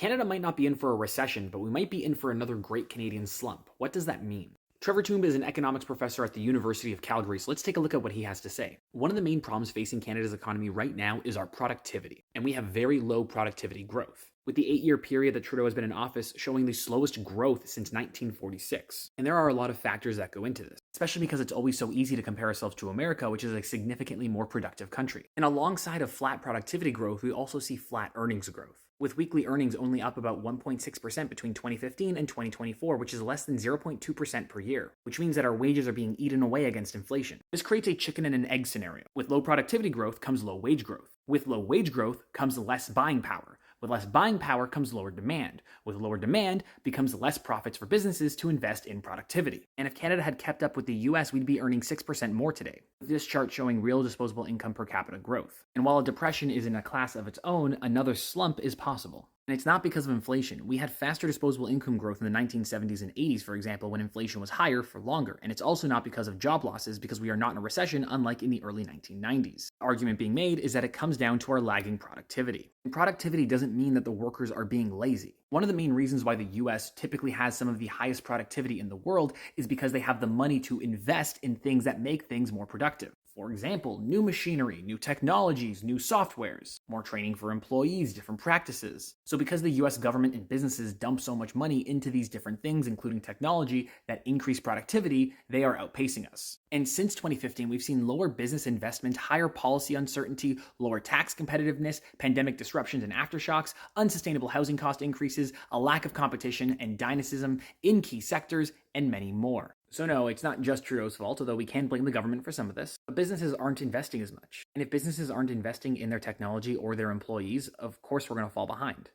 Canada might not be in for a recession, but we might be in for another Great Canadian Slump. What does that mean? Trevor Toomb is an economics professor at the University of Calgary, so let's take a look at what he has to say. One of the main problems facing Canada's economy right now is our productivity, and we have very low productivity growth, with the 8-year period that Trudeau has been in office showing the slowest growth since 1946. And there are a lot of factors that go into this, especially because it's always so easy to compare ourselves to America, which is a significantly more productive country. And alongside of flat productivity growth, we also see flat earnings growth, with weekly earnings only up about 1.6% between 2015 and 2024, which is less than 0.2% per year, which means that our wages are being eaten away against inflation. This creates a chicken and an egg scenario. With low productivity growth comes low wage growth. With low wage growth comes less buying power. With less buying power comes lower demand. With lower demand becomes less profits for businesses to invest in productivity. And if Canada had kept up with the US, we'd be earning 6% more today. This chart showing real disposable income per capita growth. And while a depression is in a class of its own, another slump is possible. And it's not because of inflation. We had faster disposable income growth in the 1970s and 80s, for example, when inflation was higher for longer. And it's also not because of job losses, because we are not in a recession, unlike in the early 1990s. The argument being made is that it comes down to our lagging productivity. And productivity doesn't mean that the workers are being lazy. One of the main reasons why the US typically has some of the highest productivity in the world is because they have the money to invest in things that make things more productive. For example, new machinery, new technologies, new softwares, more training for employees, different practices. So because the US government and businesses dump so much money into these different things, including technology, that increase productivity, they are outpacing us. And since 2015, we've seen lower business investment, higher policy uncertainty, lower tax competitiveness, pandemic disruptions and aftershocks, unsustainable housing cost increases, a lack of competition and dynamism in key sectors, and many more. So no, it's not just Trudeau's fault, although we can blame the government for some of this. But businesses aren't investing as much. And if businesses aren't investing in their technology or their employees, of course we're going to fall behind.